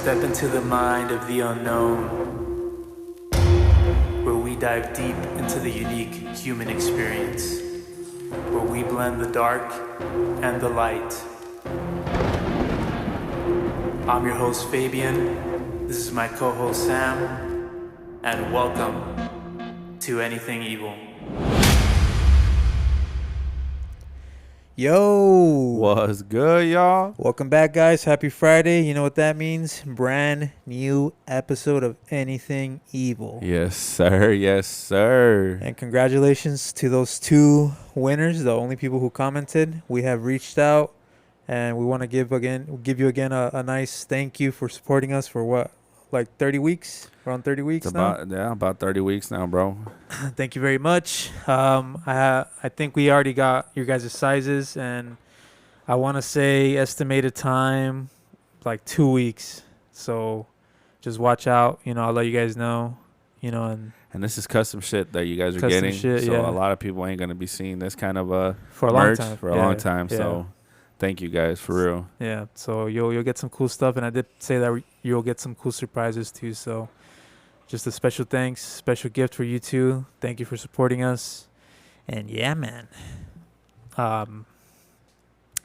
Step into the mind of the unknown, where we dive deep into the unique human experience, where we blend the dark and the light. I'm your host Fabian, this is my co-host Sam, and welcome to Anything Evil. Yo, What's good, y'all? welcome back, guys. Happy Friday. You know what that means? Brand new episode of Anything Evil. Yes, sir. Yes, sir. And congratulations to those two winners, the only people who commented. We have reached out, and we want to give you again a nice thank you for supporting us for what, like 30 weeks? Around 30 weeks It's now? about 30 weeks now, bro. Thank you very much. I think we already got your guys' sizes, and I want to say estimated time like 2 weeks. So just watch out. I'll let you guys know. And this is custom shit that you guys are Custom getting. shit, so yeah. a lot of people ain't gonna be seeing this kind of for a long merch time. for a long time. So thank you guys for real. Yeah. So you'll get some cool stuff, and I did say that you'll get some cool surprises too. So just a special thanks, special gift for you two. Thank you for supporting us. And yeah, man.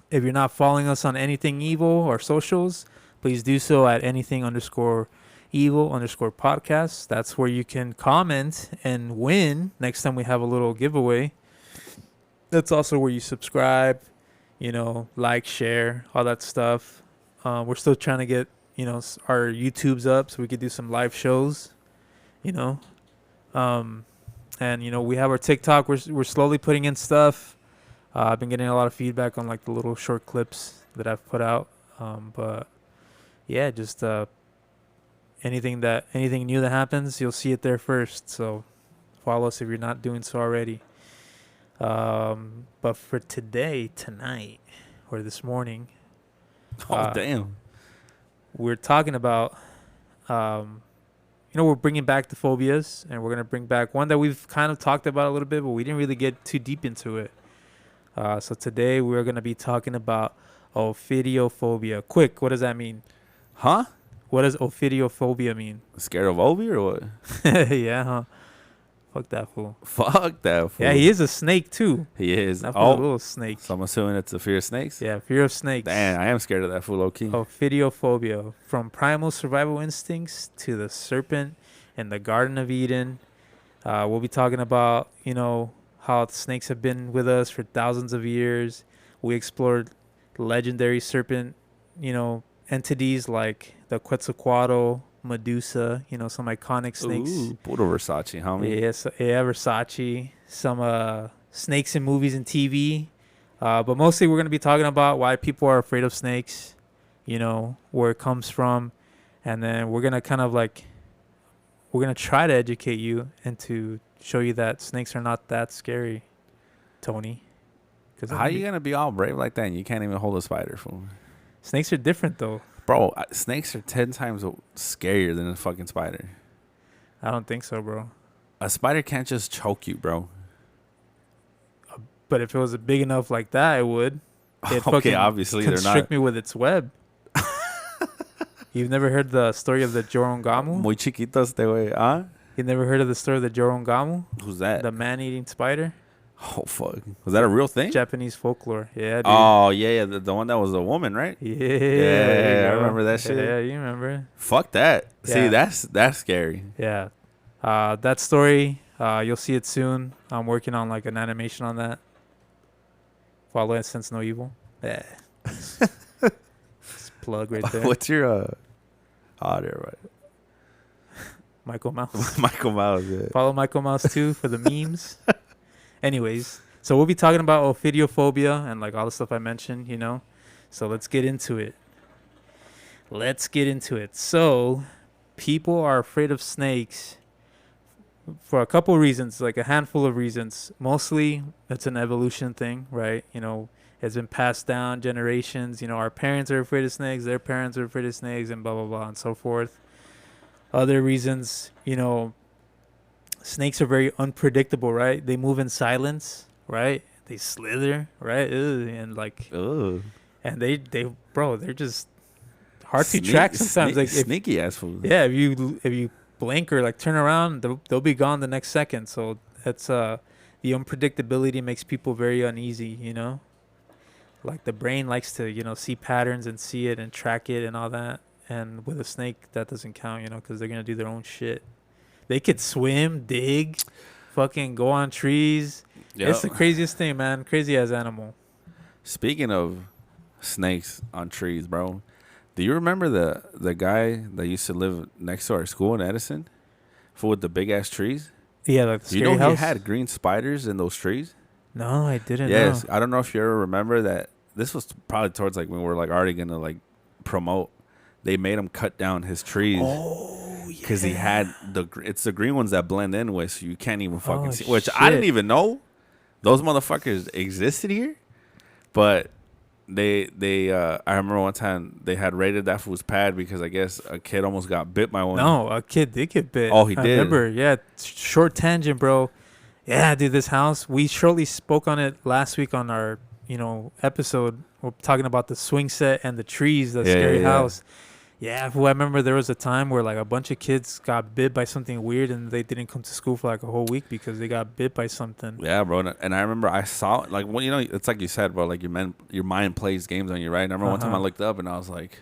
If you're not following us on Anything Evil or socials, please do so at anything_evil_podcast. That's where you can comment and win next time we have a little giveaway. That's also where you subscribe, like, share, all that stuff. We're still trying to get, our YouTubes up so we could do some live shows, and, we have our TikTok. We're slowly putting in stuff. I've been getting a lot of feedback on like the little short clips that I've put out. But yeah, just anything new that happens, you'll see it there first. So follow us if you're not doing so already. But for tonight, or this morning, Damn. we're talking about, we're bringing back the phobias, and we're going to bring back one that we've kind of talked about a little bit, but we didn't really get too deep into it. So today we're going to be talking about Ophidiophobia. Quick, what does that mean? Huh? What does Ophidiophobia mean? Scared of Ovi or what? Yeah, huh? Fuck that fool. Fuck that fool. Yeah, he is a snake too. He is. That fool's a little snake. So I'm assuming it's a fear of snakes? Yeah, fear of snakes. Damn, I am scared of that fool, low-key. Ophidiophobia. From primal survival instincts to the serpent in the Garden of Eden. We'll be talking about, how snakes have been with us for thousands of years. We explored legendary serpent, entities like the Quetzalcoatl, Medusa, some iconic snakes. Ooh, puro Versace, homie. Yes, yeah, Versace. Some snakes in movies and TV. But mostly we're going to be talking about why people are afraid of snakes, where it comes from. And then we're going to we're going to try to educate you and to show you that snakes are not that scary, Tony. How are you going to be all brave like that and you can't even hold a spider, fool? Snakes are different, though. Bro, snakes are 10 times scarier than a fucking spider. I don't think so, bro. A spider can't just choke you, bro. But if it was big enough like that, it would. It'd Okay, obviously they're not. constrict me with its web. You've never heard the story of the Jorongamu? Muy chiquito este güey, huh? You never heard of the story of the Jorongamu? Who's that? The man-eating spider? Oh, fuck. Was that a real thing? Japanese folklore. Yeah, dude. Oh, yeah. The one that was a woman, right? Yeah. Yeah, I remember that shit. Yeah, you remember. Fuck that. See, Yeah. that's scary. Yeah. That story, you'll see it soon. I'm working on like an animation on that. Follow it, Sense No Evil. Yeah. Plug right there. What's your, there, right. Michael Mouse. Michael Mouse, yeah. Follow Michael Mouse too for the memes. Anyways, so we'll be talking about Ophidiophobia and like all the stuff I mentioned, So let's get into it. So people are afraid of snakes for a couple reasons, like a handful of reasons. Mostly it's an evolution thing, right? It's been passed down generations. Our parents are afraid of snakes, their parents are afraid of snakes, and blah, blah, blah, and so forth. Other reasons, snakes are very unpredictable, right? They move in silence, right? They slither, right? Ugh, and like, Ugh. and they're just hard to track sometimes. Like sneaky ass food. yeah, if you blink or like turn around, they'll be gone the next second. So that's the unpredictability makes people very uneasy. You know, like the brain likes to see patterns and see it and track it and all that. And with a snake, that doesn't count. Because they're gonna do their own shit. They could swim, dig, fucking go on trees. Yep. It's the craziest thing, man. Crazy ass animal. Speaking of snakes on trees, bro, do you remember the guy that used to live next to our school in Edison, with the big ass trees? Yeah, like the scary house? He had green spiders in those trees? No, I didn't. Yes, know. I don't know if you ever remember that. This was probably towards like when we were like already gonna like promote. They made him cut down his trees. Oh, yeah. Because he had it's the green ones that blend in with, so you can't even fucking see. Which shit. I didn't even know those motherfuckers existed here. But I remember one time they had raided that fool's pad because I guess a kid almost got bit by one. No, a kid did get bit. Oh, he did. I remember, yeah. Short tangent, bro. Yeah, dude, this house. We shortly spoke on it last week on our, episode. We're talking about the swing set and the trees, the scary house. Yeah, I remember there was a time where like a bunch of kids got bit by something weird and they didn't come to school for like a whole week because they got bit by something. Yeah, bro. And I remember I saw like it's like you said, bro. Like your mind plays games on you, right? And I remember one time I looked up and I was like,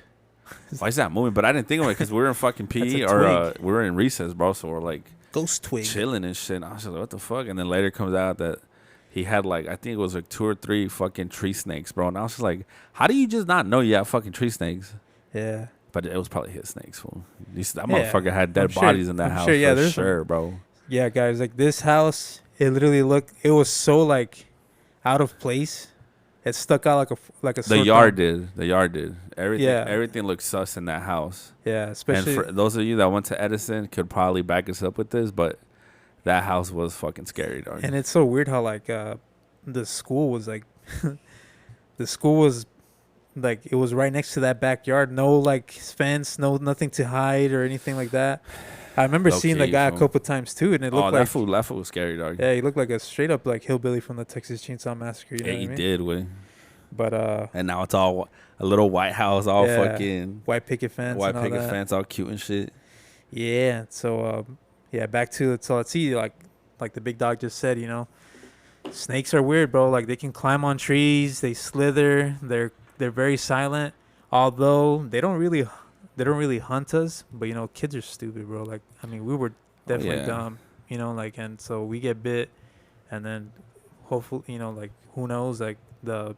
"Why is that moving?" But I didn't think of it because we were in fucking PE or we were in recess, bro. So we're like ghost twig chilling and shit. And I was like, "What the fuck?" And then later comes out that he had like I think it was like 2 or 3 fucking tree snakes, bro. And I was just like, "How do you just not know you have fucking tree snakes?" Yeah. But it was probably his snakes, fool. That motherfucker had dead bodies in that house for sure, bro. Yeah, guys, like this house, it literally it was so like out of place. It stuck out like a. The yard did. Everything looked sus in that house. Yeah, especially. And for those of you that went to Edison could probably back us up with this, but that house was fucking scary, dog. And it's so weird how like the school was like, like it was right next to that backyard. No like fence, nothing to hide or anything like that. I remember seeing the guy a couple times too, and it looked like that fool was scary, dog. Yeah, he looked like a straight up like hillbilly from the Texas Chainsaw Massacre. You know what I mean? Did, way. But and now it's all a little white house, all fucking white picket fence, all cute and shit. Yeah. So back to it. So let's see, like the big dog just said, snakes are weird, bro. Like they can climb on trees, they slither, they're very silent, although they don't really hunt us. But kids are stupid, bro. Like I mean, we were definitely dumb, and so we get bit, and then hopefully, like who knows, like the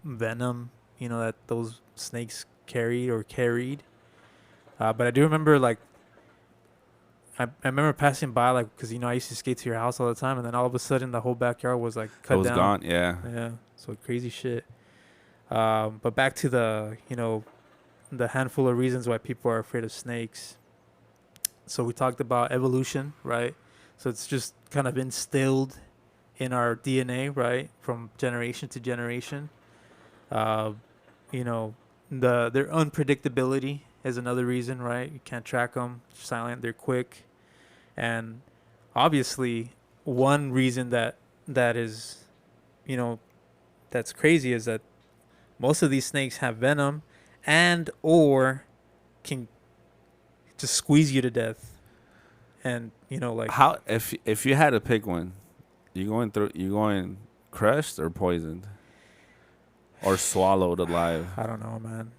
venom, that those snakes carried. But I do remember like I remember passing by like because I used to skate to your house all the time, and then all of a sudden the whole backyard was like cut down. It was gone, yeah. Yeah, so crazy shit. But back to the the handful of reasons why people are afraid of snakes. So we talked about evolution, right? So it's just kind of instilled in our DNA, right, from generation to generation. Their unpredictability is another reason, right? You can't track them. Silent, they're quick, and obviously, one reason that is, that's crazy is that most of these snakes have venom, and or can just squeeze you to death, and like how if you had to pick one, you going crushed or poisoned, or swallowed alive? I don't know, man.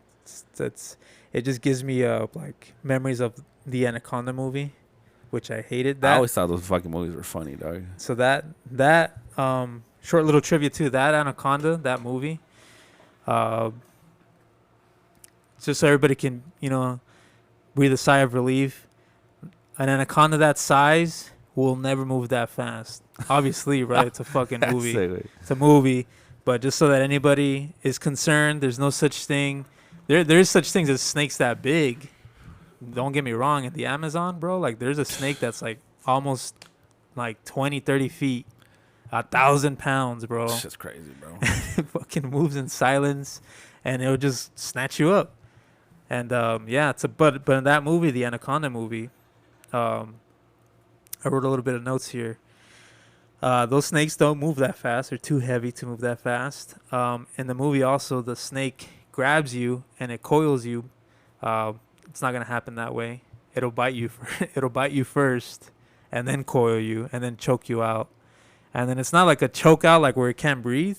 It just gives me like memories of the Anaconda movie, which I hated. I always thought those fucking movies were funny, dog. So that short little trivia too. That Anaconda, that movie, just so everybody can breathe a sigh of relief. An anaconda that size will never move that fast. Obviously, right? It's a fucking movie. It's a movie. But just so that anybody is concerned, there's no such thing. There's such things as snakes that big. Don't get me wrong. In the Amazon, bro, like there's a snake that's like almost like 20, 30 feet, 1,000 pounds, bro. That's crazy, bro. It fucking moves in silence, and it'll just snatch you up. And but in that movie, the Anaconda movie, I wrote a little bit of notes here. Those snakes don't move that fast. They're too heavy to move that fast. In the movie also, the snake grabs you and it coils you It's not gonna happen that way. It'll bite you. It'll bite you first, and then coil you, and then choke you out. And then it's not like a choke out, like where you can't breathe.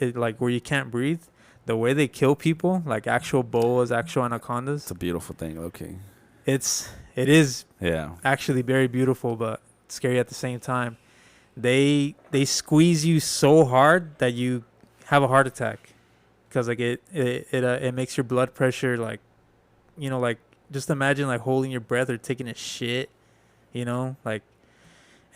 Like where you can't breathe. The way they kill people, like actual boas, actual anacondas. It's a beautiful thing. Okay. It is Yeah. actually very beautiful, but scary at the same time. They squeeze you so hard that you have a heart attack, because like it makes your blood pressure like, like just imagine like holding your breath or taking a shit, like,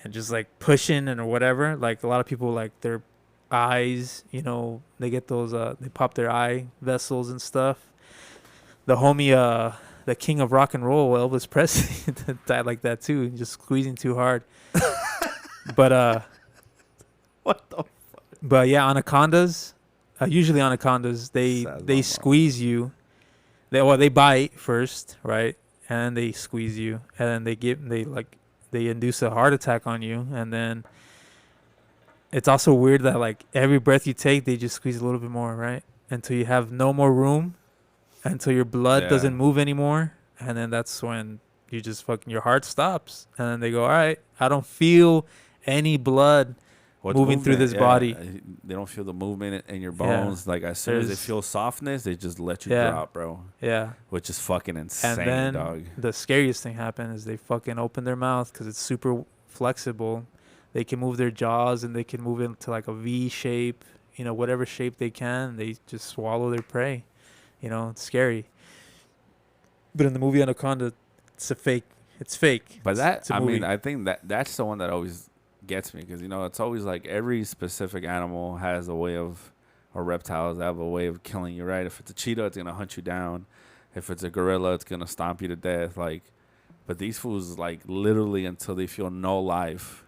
and just like pushing and or whatever. Like a lot of people, like their eyes, they get those they pop their eye vessels and stuff. The homie the king of rock and roll, Elvis Presley, died like that too, just squeezing too hard. But What the? but yeah, anacondas, usually anacondas, they Sad mama. squeeze you. They bite first, right? And they squeeze you, and then they induce a heart attack on you. And then it's also weird that like every breath you take, they just squeeze a little bit more, right? Until you have no more room, until your blood doesn't move anymore. And then that's when you just your heart stops. And then they go, all right, I don't feel any blood moving through this body. They don't feel the movement in your bones. Like as soon as they feel softness, they just let you drop, bro. Yeah. Which is fucking insane, and then dog. The scariest thing happened is they fucking open their mouth because it's super flexible. They can move their jaws and they can move into like a V shape, whatever shape they can. They just swallow their prey. It's scary. But in the movie Anaconda, it's fake. But I think that's the one that always gets me, because it's always like every specific animal has a way of, or reptiles have a way of killing you, right? If it's a cheetah, it's gonna hunt you down. If it's a gorilla, it's gonna stomp you to death. Like, but these fools, like, literally until they feel no life,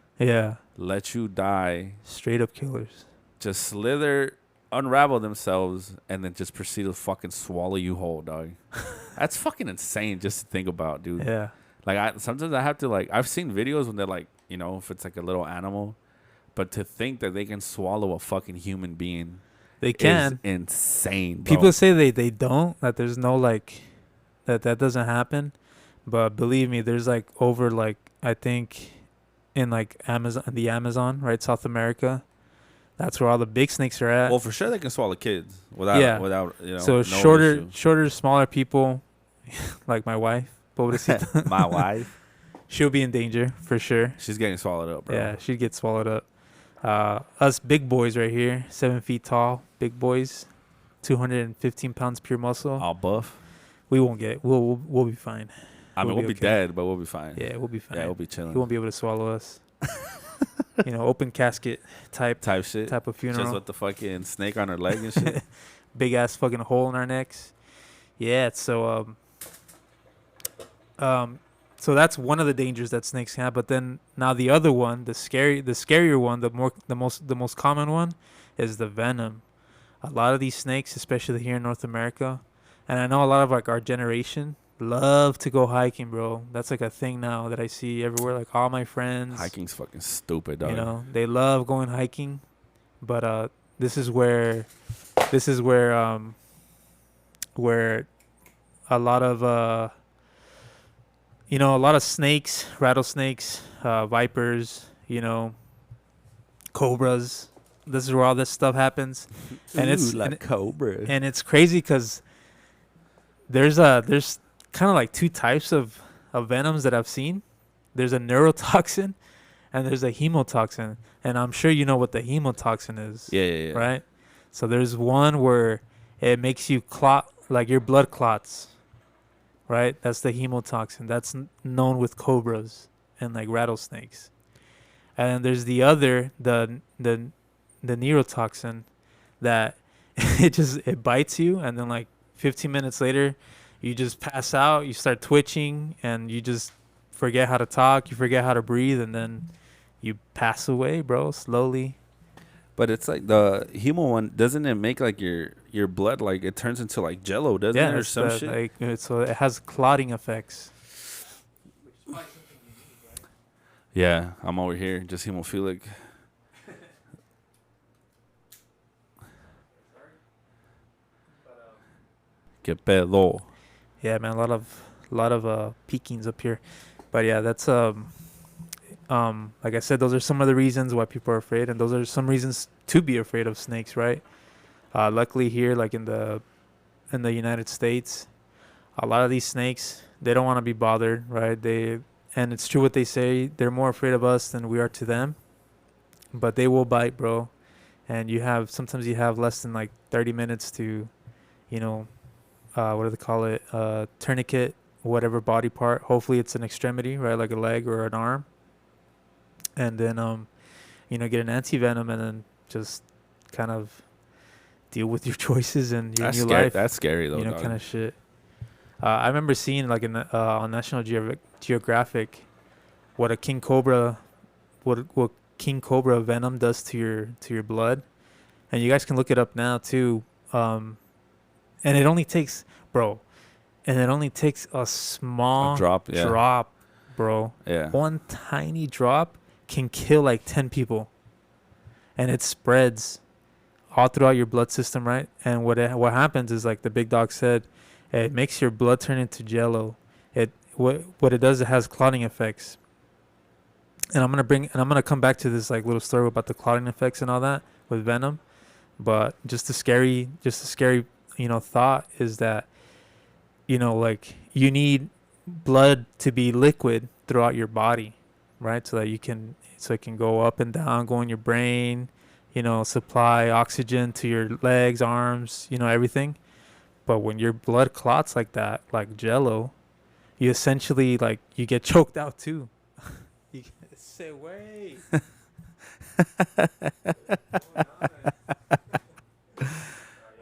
let you die. Straight up killers. Just slither, unravel themselves, and then just proceed to fucking swallow you whole, dog. That's fucking insane just to think about, dude. Yeah. Like, sometimes I have to, like, I've seen videos when they're like, if it's like a little animal, but to think that they can swallow a fucking human being, they can. Is insane, bro. People say they don't, that there's no like that doesn't happen, but believe me, there's like over like I think in like the Amazon, right, South America, that's where all the big snakes are at. Well, for sure they can swallow kids without So no shorter, smaller people, like my wife, pobrecita. My wife, she'll be in danger for sure. She's getting swallowed up, bro. Yeah, she'd get swallowed up. Us big boys right here, 7 feet tall, big boys, 215 pounds pure muscle. All buff. We won't get. We'll be fine. I mean, we'll be dead, but we'll be fine. Yeah, we'll be fine. Yeah, we'll be chilling. He won't be able to swallow us. Open casket type shit. Type of funeral. Just with the fucking snake on her leg and shit. Big ass fucking hole in our necks. Yeah. So so that's one of the dangers that snakes have. But then now the other one, the scarier one, the most common one, is the venom. A lot of these snakes, especially here in North America, and I know a lot of like our generation love to go hiking, bro. That's like a thing now that I see everywhere. Like all my friends, hiking's fucking stupid, dog. They love going hiking, but this is where a lot of a lot of snakes, rattlesnakes, vipers, cobras. This is where all this stuff happens, and it's like cobra. And it's crazy because there's kind of like two types of venoms that I've seen. There's a neurotoxin, and there's a hemotoxin, and I'm sure you know what the hemotoxin is. Yeah. Right. So there's one where it makes you clot, like your blood clots. Right, that's the hemotoxin. That's known with cobras and like rattlesnakes. And then there's the other, the neurotoxin, that it bites you, and then like 15 minutes later, you just pass out. You start twitching, and you just forget how to talk. You forget how to breathe, and then you pass away, bro, slowly. But it's like the hemo one, doesn't it make like your blood, like it turns into like jello, doesn't it, or some shit? Like, so it has clotting effects. Yeah, I'm over here, just hemophilic. Que pedo. Yeah, man, a lot of peekings up here. But yeah, that's like I said, those are some of the reasons why people are afraid, and those are some reasons to be afraid of snakes, right? Luckily here, like in the United States, a lot of these snakes, they don't want to be bothered, right? And it's true what they say, they're more afraid of us than we are to them, but they will bite, bro. And sometimes you have less than like 30 minutes to, you know, what do they call it? Tourniquet, whatever body part. Hopefully it's an extremity, right? Like a leg or an arm. And then, get an anti-venom and then just kind of deal with your choices and your new life. That's scary though, kind of shit. I remember seeing like on National Geographic what a king cobra, what king cobra venom does to your blood, and you guys can look it up now too. And it only takes, bro, a small drop, bro. Yeah. One tiny drop can kill like 10 people, and it spreads all throughout your blood system, right? And what happens is, like the big dog said, it makes your blood turn into jello. What it does, it has clotting effects. And I'm gonna come back to this like little story about the clotting effects and all that with venom. But just a scary thought is that, like you need blood to be liquid throughout your body, right? So it can go up and down, go in your brain, supply oxygen to your legs, arms, everything. But when your blood clots like that, like jello, you essentially like you get choked out too. You say, wait.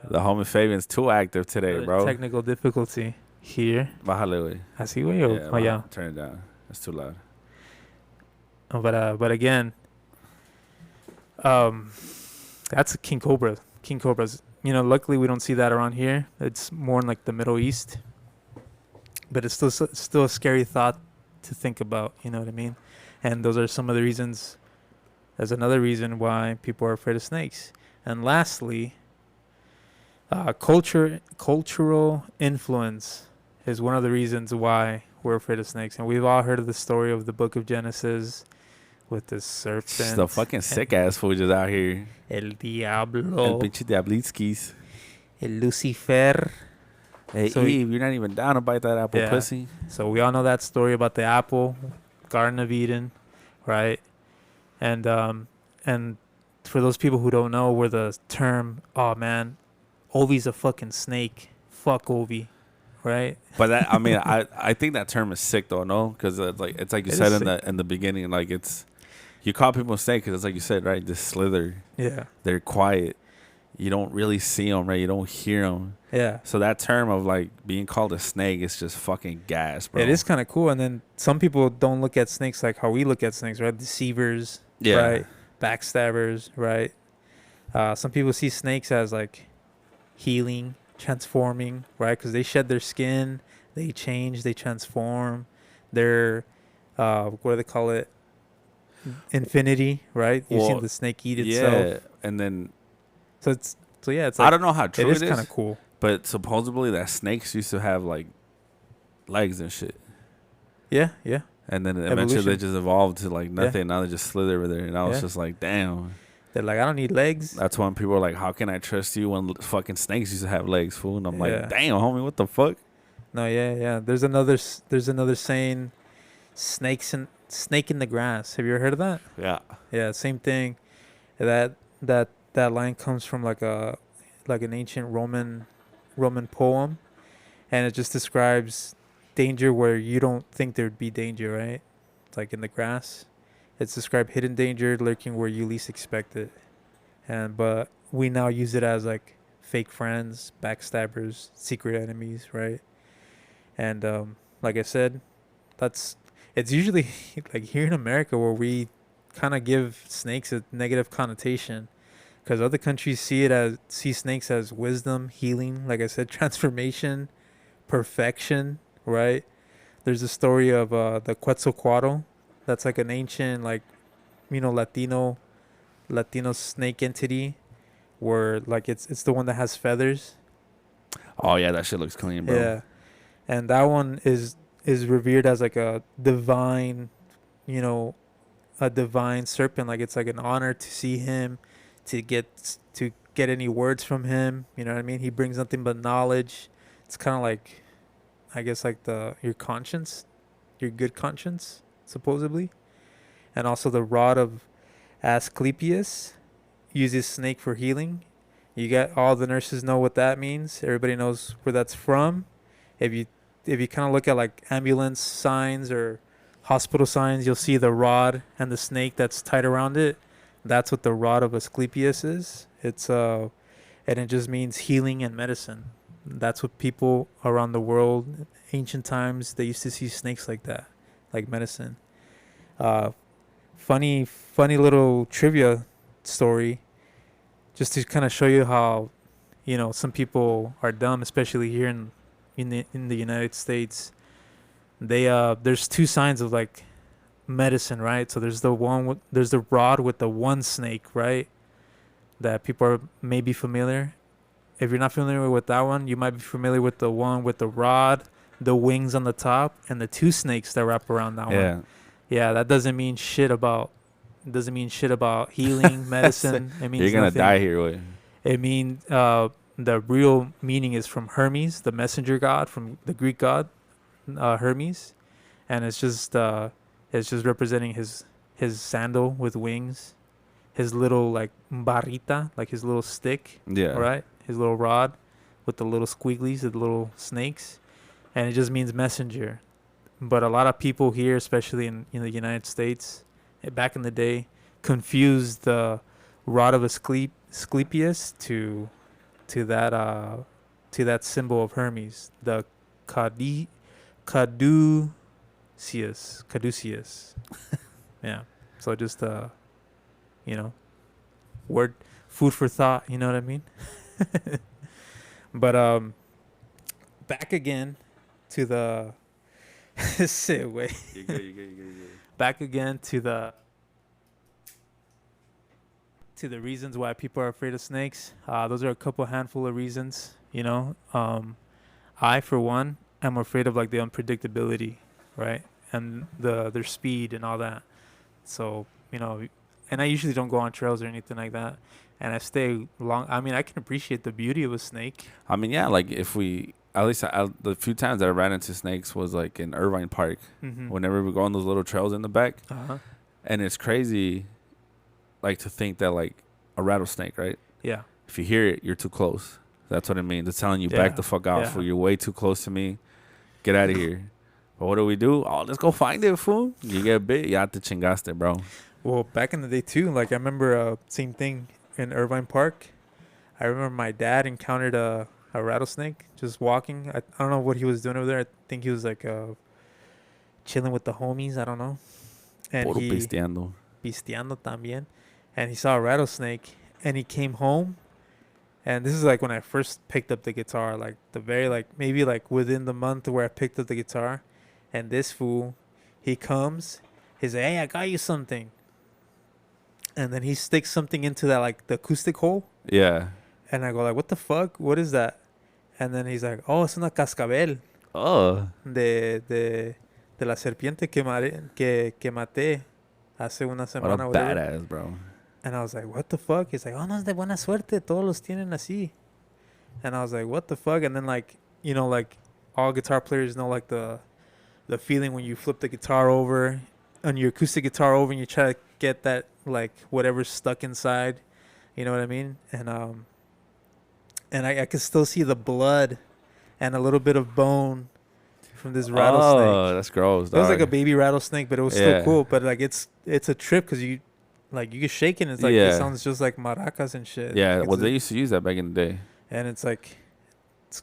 The homie Fabian's too active today, bro. Technical difficulty here. Bájale, güey. Así, güey. Yeah. Turn it down. It's too loud. But again, that's a king cobra. King cobras. Luckily we don't see that around here. It's more in like the Middle East. But it's still a scary thought to think about. You know what I mean? And those are some of the reasons. There's another reason why people are afraid of snakes. And lastly, cultural influence is one of the reasons why we're afraid of snakes. And we've all heard of the story of the Book of Genesis with the serpent. The fucking sick ass food is out here. El Diablo. El pinche Diablitskis. El Lucifer. Hey, Eve, you're not even down to bite that apple, pussy. So we all know that story about the apple, Garden of Eden, right? And for those people who don't know where the term, oh man, Ovi's a fucking snake. Fuck Ovi, right? But that, I mean, I think that term is sick though, no? Because it's like you said in the beginning, like you call people a snake because it's like you said, right? This slither. Yeah. They're quiet. You don't really see them, right? You don't hear them. Yeah. So that term of like being called a snake is just fucking gas, bro. It is kind of cool. And then some people don't look at snakes like how we look at snakes, right? Deceivers, right? Backstabbers, right? Some people see snakes as like healing, transforming, right? Because they shed their skin, they change, they transform. They're, what do they call it? Infinity, right? You've seen the snake eat itself. Yeah, and then... it's like, I don't know how true it is. It is kind of cool. But supposedly that snakes used to have like legs and shit. Yeah, yeah. And then eventually they just evolved to like nothing. Yeah. Now they just slither over there. And I was just like, damn. They're like, I don't need legs. That's when people are like, how can I trust you when fucking snakes used to have legs, fool? And I'm like, damn, homie, what the fuck? No, yeah. There's another saying, snake in the grass. Have you ever heard of that? Yeah. Yeah, same thing. That line comes from like an ancient Roman poem, and it just describes danger where you don't think there'd be danger, right? It's like in the grass. It's described hidden danger lurking where you least expect it. But we now use it as like fake friends, backstabbers, secret enemies, right? And like I said, it's usually like here in America where we kind of give snakes a negative connotation. Because other countries see snakes as wisdom, healing, like I said, transformation, perfection, right? There's a story of the Quetzalcoatl. That's like an ancient, like, Latino snake entity, where like it's the one that has feathers. Oh yeah, that shit looks clean, bro. Yeah, and that one is revered as like a divine, you know, a divine serpent. Like it's like an honor to see him, to get any words from him. You know what I mean? He brings nothing but knowledge. It's kind of like, I guess, like your conscience, your good conscience, supposedly. And also the rod of Asclepius uses snake for healing. You get all the nurses know what that means. Everybody knows where that's from. If you kind of look at like ambulance signs or hospital signs, you'll see the rod and the snake that's tied around it. That's what the rod of Asclepius is. It's and it just means healing and medicine. That's what people around the world, ancient times, they used to see snakes like that, like medicine. Uh, funny little trivia story, just to kind of show you how, some people are dumb, especially here in the United States. There's two signs of like medicine, right? So there's the rod with the one snake, right? That people are maybe familiar. If you're not familiar with that one, you might be familiar with the one with the rod, the wings on the top, and the two snakes that wrap around that one. Yeah, that doesn't mean shit about healing, medicine. It means you're gonna nothing. die here. Wait. It means the real meaning is from Hermes, the messenger god from the Greek god Hermes, and it's just representing his sandal with wings, his little like barrita, like his little stick, right? His little rod with the little squigglies, the little snakes, and it just means messenger. But a lot of people here, especially in the United States, back in the day, confused the rod of Asclepius to that symbol of Hermes, the caduceus. Yeah. So just word, food for thought. You know what I mean? But back again to the sit way. You good. Back again to the reasons why people are afraid of snakes. Those are a handful of reasons. I, for one, am afraid of like the unpredictability, right, and their speed and all that. So and I usually don't go on trails or anything like that, and I stay long. I mean, I can appreciate the beauty of a snake. I mean, yeah, like if we at least the few times that I ran into snakes was like in Irvine Park. Mm-hmm. Whenever we go on those little trails in the back, Uh-huh. and it's crazy, like to think that like a rattlesnake, right? Yeah. If you hear it, you're too close. That's what it means. It's telling you Yeah. back the fuck off. Yeah. You're way too close to me. Get out of here. But what do? Oh, let's go find it, fool. You get bit, you have to chingaste, bro. Well, back in the day too, like I remember same thing in Irvine Park. I remember my dad encountered a rattlesnake just walking. I don't know what he was doing over there. I think he was like chilling with the homies. I don't know. And Puro he pisteando. pisteando también. And he saw a rattlesnake, and he came home. And this is like when I first picked up the guitar, like the very maybe like within the month where I picked up the guitar. And this fool, he comes, he's like, "Hey, I got you something." And then he sticks something into that like the acoustic hole. Yeah. And I go like, "What the fuck? What is that?" And then he's like, "Oh, es una cascabel Oh. de la serpiente que maté hace una What a semana." Whatever. badass, bro. And I was like, "What the fuck?" He's like, "Oh, no, es de buena suerte. Todos los tienen así." And I was like, "What the fuck?" And then like all guitar players know like the feeling when you flip the guitar over on your acoustic guitar over and you try to get that like whatever's stuck inside. You know what I mean? And I could still see the blood and a little bit of bone from this rattlesnake. Oh, that's gross, dog. It was like a baby rattlesnake, but it was still cool. But like it's a trip because you get shaken. It's like it sounds just like maracas and shit. Yeah, like well, they used to use that back in the day. And it's like it's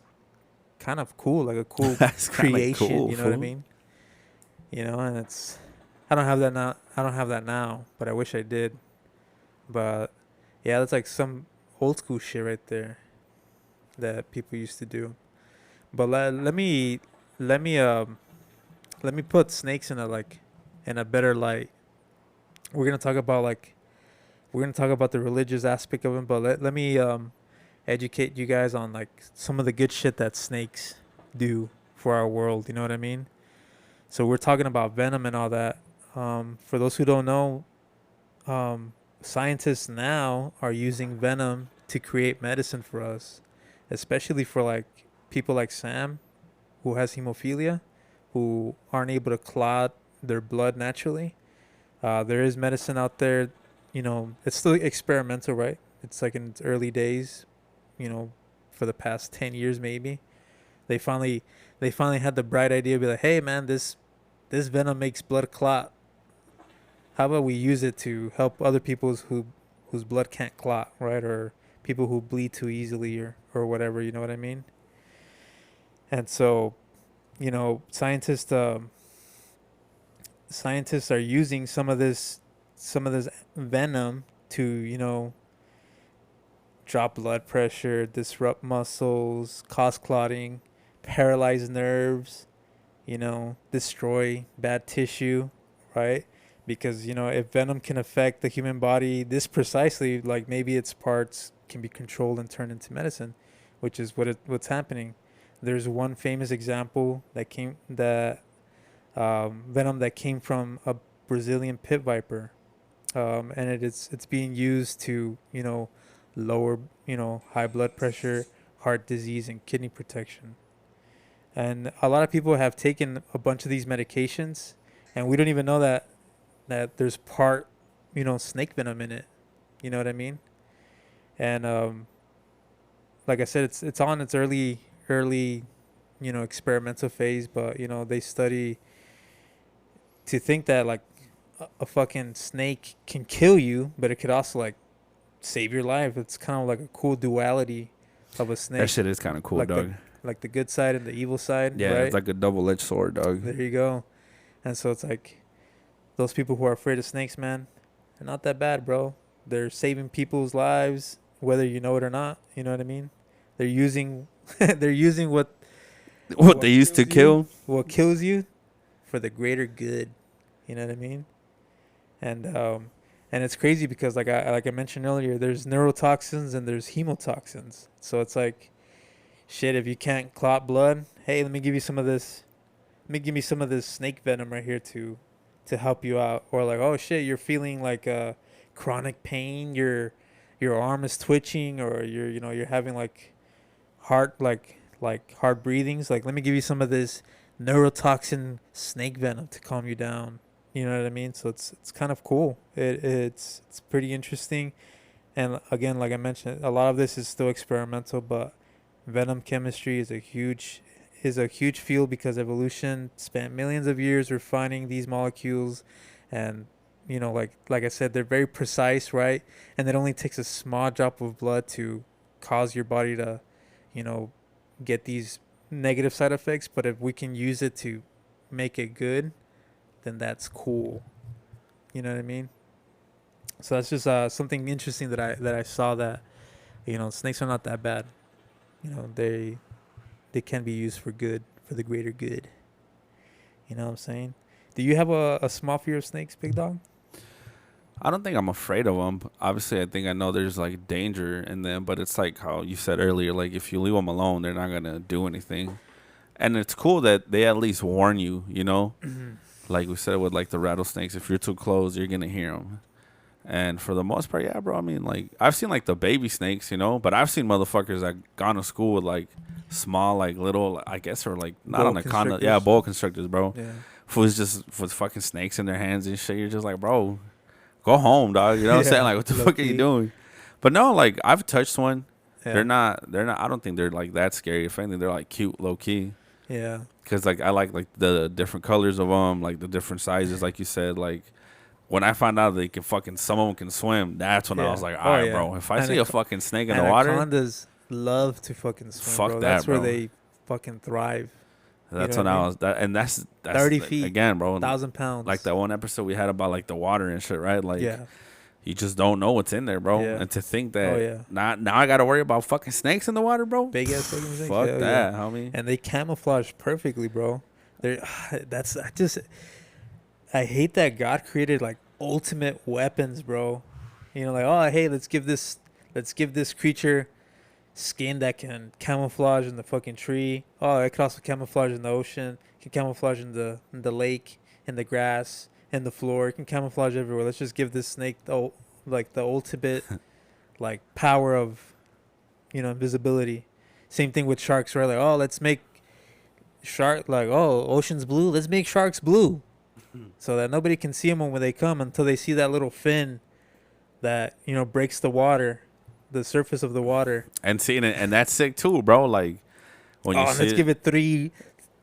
kind of cool, like a cool That's creation. cool, You know what I fool. mean? And it's I don't have that now, but I wish I did. But yeah, that's like some old school shit right there that people used to do. But let me put snakes in a better light. We're gonna talk about the religious aspect of it, but let me educate you guys on like some of the good shit that snakes do for our world. You know what I mean? So we're talking about venom and all that. For those who don't know, scientists now are using venom to create medicine for us, especially for like people like Sam, who has hemophilia, who aren't able to clot their blood naturally. There is medicine out there. It's still experimental, right? It's like in its early days, for the past 10 years maybe. They finally had the bright idea to be like, hey man, this venom makes blood clot. How about we use it to help other people whose blood can't clot, right? Or people who bleed too easily or whatever, you know what I mean? And so, scientists are using some of this venom to, drop blood pressure, disrupt muscles, cause clotting, paralyze nerves, destroy bad tissue, right? Because, if venom can affect the human body this precisely, like maybe its parts can be controlled and turned into medicine, which is what's happening. There's one famous example venom that came from a Brazilian pit viper, and it's being used to lower high blood pressure, heart disease, and kidney protection. And a lot of people have taken a bunch of these medications, and we don't even know that there's part snake venom in it. You know what I mean? And like I said, it's on its early experimental phase, but they study to think that like a fucking snake can kill you, but it could also like save your life. It's kind of like a cool duality of a snake. That shit is kind of cool, like dog. Like the good side and the evil side. Yeah, right? it's like a double-edged sword, dog. There you go. And so it's like those people who are afraid of snakes, man, they're not that bad, bro. They're saving people's lives, whether you know it or not. You know what I mean? They're using what they used to kill. What kills you for the greater good. You know what I mean? And it's crazy because like I mentioned earlier, there's neurotoxins and there's hemotoxins. So it's like, shit, if you can't clot blood, hey, let me give you some of this. Let me give me some of this snake venom right here to help you out. Or like, oh shit, you're feeling like chronic pain. Your arm is twitching, or you're having like heart hard breathings. Like, let me give you some of this neurotoxin snake venom to calm you down. You know what I mean? So it's kind of cool. It's pretty interesting. And again, like I mentioned, a lot of this is still experimental, but venom chemistry is a huge field because evolution spent millions of years refining these molecules. And like I said, they're very precise, right? And it only takes a small drop of blood to cause your body to get these negative side effects. But if we can use it to make it good, then that's cool. You know what I mean? So that's just something interesting that I saw, that snakes are not that bad. They can be used for good, for the greater good. You know what I'm saying? Do you have a small fear of snakes, big dog? I don't think I'm afraid of them. Obviously, I think I know there's like danger in them, but it's like how you said earlier, like if you leave them alone, they're not gonna do anything. And it's cool that they at least warn you, Mm-hmm. Like we said with like the rattlesnakes, if you're too close, you're gonna hear them. And for the most part, yeah, bro. I mean, like I've seen like the baby snakes, but I've seen motherfuckers that gone to school with like small, like little, I guess, or like not anaconda, yeah, boa constrictors, bro. Yeah. Fools just with fucking snakes in their hands and shit. You're just like, bro, go home, dog. You know what I'm saying? Like, what the fuck are you doing? But no, like I've touched one. Yeah. They're not. I don't think they're like that scary. If anything, they're like cute, low key. Yeah. Because like I like the different colors of them, like the different sizes, like you said. Like when I found out they can some of them can swim, that's when I was like, all right, bro. If I see a fucking snake in the water, anacondas love to fucking swim. Fuck bro. that, that's bro. where they fucking thrive. That's when I was that's 30 feet again, bro. 1,000 pounds. Like that one episode we had about like the water and shit, right? Like, yeah. You just don't know what's in there, bro. Yeah. And to think that now I got to worry about fucking snakes in the water, bro. Big ass fucking snakes. Fuck that, homie. And they camouflage perfectly, bro. I hate that God created like ultimate weapons, bro. Like, oh hey, let's give this creature, skin that can camouflage in the fucking tree. Oh, it could also camouflage in the ocean. It can camouflage in the lake, in the grass, in the floor. It can camouflage everywhere. Let's just give this snake the ultimate like power of invisibility. Same thing with sharks, right? Like, oh, let's make shark like, oh, ocean's blue. Let's make sharks blue, so that nobody can see them when they come until they see that little fin that breaks the water, the surface of the water. And seeing it, and that's sick too, bro. Like when you Oh, see let's give it three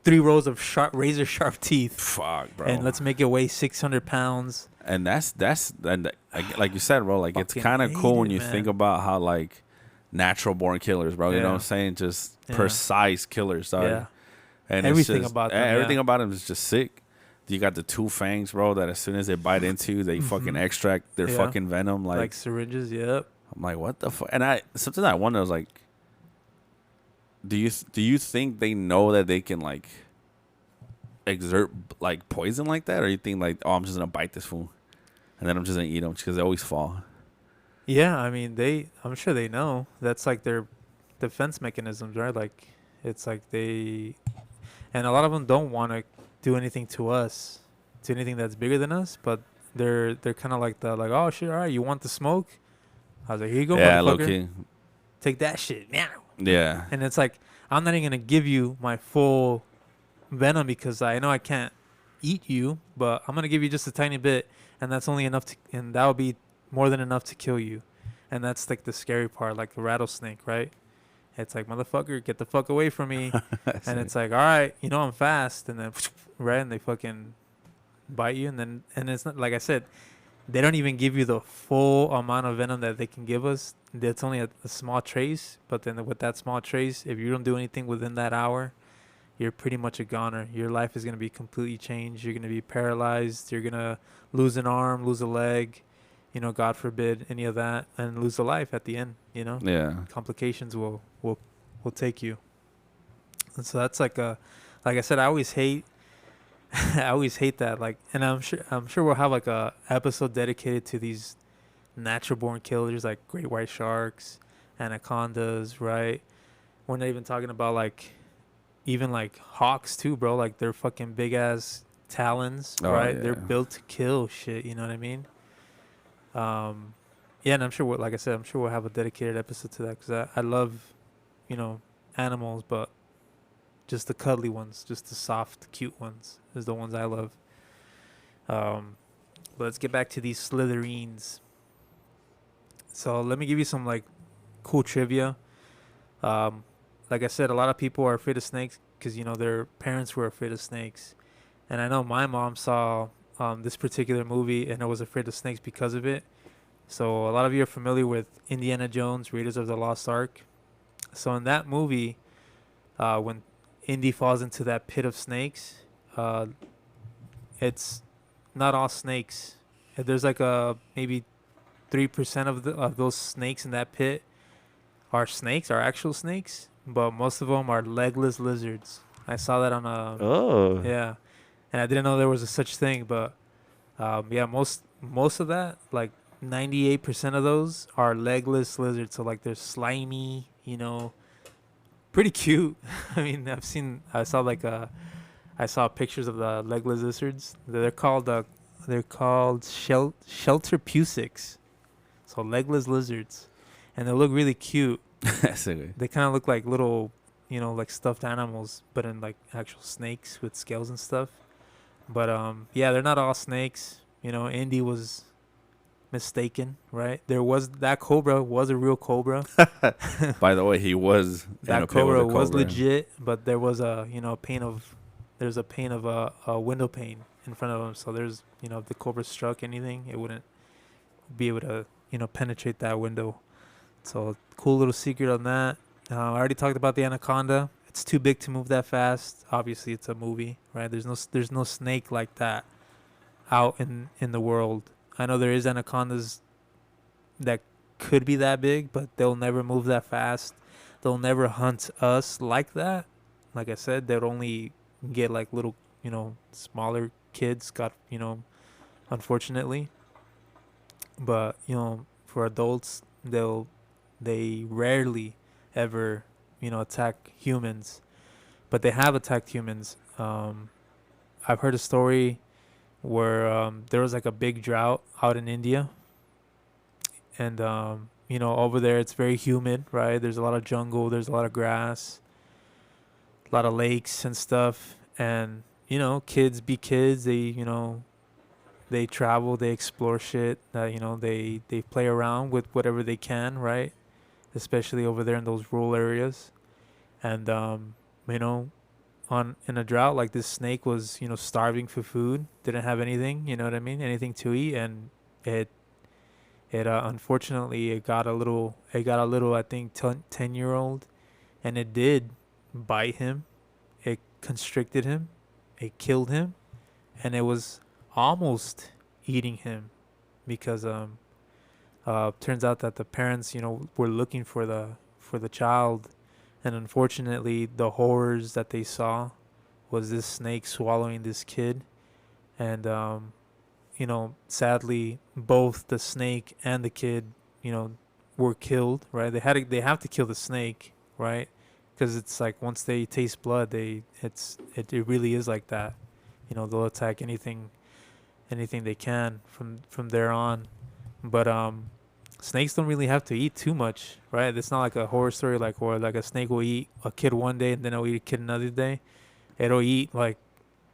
rows of sharp, razor sharp teeth. fuck, bro. And let's make it weigh 600 pounds. And like you said, bro. Like it's Fucking kind of hate cool when it, you man. think about how like natural born killers, bro. You know Yeah. what I'm saying? Just Yeah. precise killers, dog. Yeah. And Everything it's just, about them, everything yeah. about them is just sick. You got the two fangs, bro. That as soon as they bite into you, they fucking extract their Yeah. fucking venom. Like syringes, yep. I'm like, what the fuck? And something I wonder is like, do you think they know that they can like exert like poison like that, or you think like, oh, I'm just gonna bite this fool, and then I'm just gonna eat them because they always fall. Yeah, I mean, I'm sure they know. That's like their defense mechanisms, right? Like, it's like and a lot of them don't want to do anything to us, to anything that's bigger than us, but they're kind of like oh shit, all right, you want the smoke? I was like, here you go, Yeah, motherfucker. low key. Take that shit now. Yeah, And it's like, I'm not even gonna give you my full venom because I know I can't eat you, but I'm gonna give you just a tiny bit, and that's only enough and that'll be more than enough to kill you. And that's like the scary part, like the rattlesnake, right? It's like, motherfucker, get the fuck away from me. And it's like, all right, I'm fast, and then right, and they fucking bite you, and it's not like I said, they don't even give you the full amount of venom that they can give us. It's only a small trace, but then with that small trace, if you don't do anything within that hour, you're pretty much a goner. Your life is going to be completely changed. You're going to be paralyzed. You're going to lose an arm, lose a leg, God forbid any of that, and lose a life at the end, yeah. Complications will take you. And so that's like I said, I always hate that, like, and I'm sure we'll have like a episode dedicated to these natural born killers like great white sharks, anacondas, right? We're not even talking about like even like hawks too, bro. Like they're fucking big ass talons, right? Yeah. They're built to kill shit, you know what I mean? Yeah, and I'm sure like I said, I'm sure we'll have a dedicated episode to that because I love animals, but just the cuddly ones, just the soft, cute ones is the ones I love. But let's get back to these slitherines. So let me give you some like cool trivia. Like I said, a lot of people are afraid of snakes because their parents were afraid of snakes, and I know my mom saw this particular movie and I was afraid of snakes because of it. So a lot of you are familiar with Indiana Jones, Raiders of the Lost Ark. So in that movie, when Indy falls into that pit of snakes, it's not all snakes. There's like maybe 3% of those snakes in that pit are actual snakes, but most of them are legless lizards. I saw that on Oh. yeah, and I didn't know there was a such thing, but yeah, most of that, like 98% of those are legless lizards. So like they're slimy, pretty cute. I mean, I saw pictures of the legless lizards. They're called shelter pusics. So legless lizards, and they look really cute. They kind of look like little, like stuffed animals, but in like actual snakes with scales and stuff. But yeah, they're not all snakes. Indy was mistaken, right? That cobra was a real cobra. By the way, he was That cobra was legit, but there was a there's a pane of a window pane in front of him. So there's if the cobra struck anything, it wouldn't be able to penetrate that window. So cool little secret on that. I already talked about the anaconda. It's too big to move that fast. Obviously, it's a movie, right? There's no snake like that out in the world. I know there is anacondas that could be that big, but they'll never move that fast. They'll never hunt us like that. Like I said, they'll only get like little, smaller kids unfortunately. But, for adults, they rarely ever, attack humans. But they have attacked humans. I've heard a story where there was like a big drought out in India. And, over there it's very humid, right? There's a lot of jungle, there's a lot of grass, a lot of lakes and stuff. And, kids be kids. They travel, they explore shit. They play around with whatever they can, right? Especially over there in those rural areas. And, in a drought, like, this snake was, starving for food, didn't have anything, you know what I mean? Anything to eat. And it unfortunately, it got a little, I think, 10-year-old, and it did bite him. It constricted him. It killed him. And it was almost eating him because turns out that the parents, were looking for the child, and unfortunately the horrors that they saw was this snake swallowing this kid. And sadly both the snake and the kid, were killed, right? They have to kill the snake, right? Because it's like once they taste blood, it really is like that. They'll attack anything they can from there on. But snakes don't really have to eat too much, right? It's not like a horror story, where a snake will eat a kid one day and then it'll eat a kid another day. It'll eat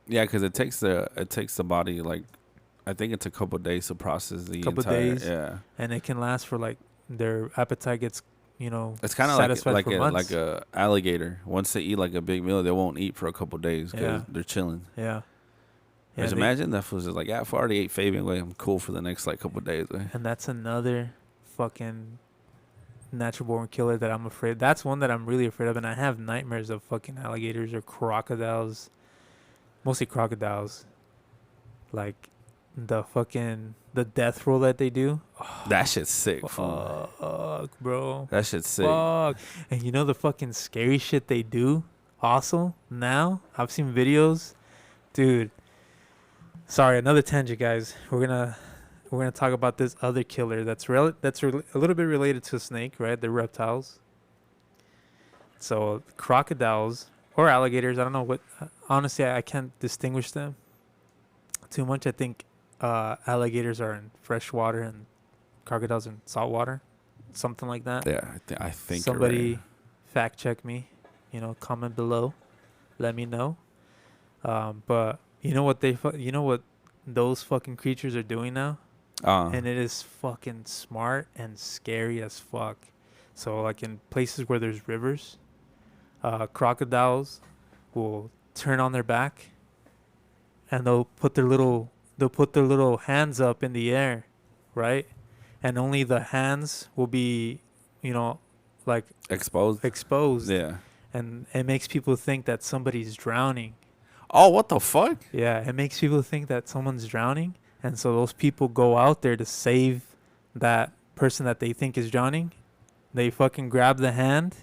yeah, because it takes the body, like, I think it's a couple days to process the couple entire days, yeah. And it can last for their appetite gets it's kind of like a alligator. Once they eat like a big meal, they won't eat for a couple days because they're chilling. Yeah. Just imagine that was just like, if I already ate Fabian, I'm cool for the next couple days. And that's another fucking natural born killer that I'm afraid. That's one that I'm really afraid of, and I have nightmares of fucking alligators or crocodiles. Mostly crocodiles. Like the death roll that they do. Oh, that shit's sick. Fuck, bro. That shit's sick. Fuck. And the fucking scary shit they do. Also, now I've seen videos, dude. Sorry, another tangent, guys. We're gonna talk about this other killer that's a little bit related to a snake, right? They're reptiles. So crocodiles or alligators, I don't know what. Honestly, I can't distinguish them too much. I think alligators are in fresh water and crocodiles in salt water, something like that. Yeah, I think somebody you're right. Fact check me. Comment below, let me know. But you know what those fucking creatures are doing now? And it is fucking smart and scary as fuck. So like in places where there's rivers, crocodiles will turn on their back and they'll put their little hands up in the air, right? And only the hands will be, like exposed. Yeah. And it makes people think that somebody's drowning. Oh, what the fuck? Yeah, it makes people think that someone's drowning. And so those people go out there to save that person that they think is drowning. They fucking grab the hand.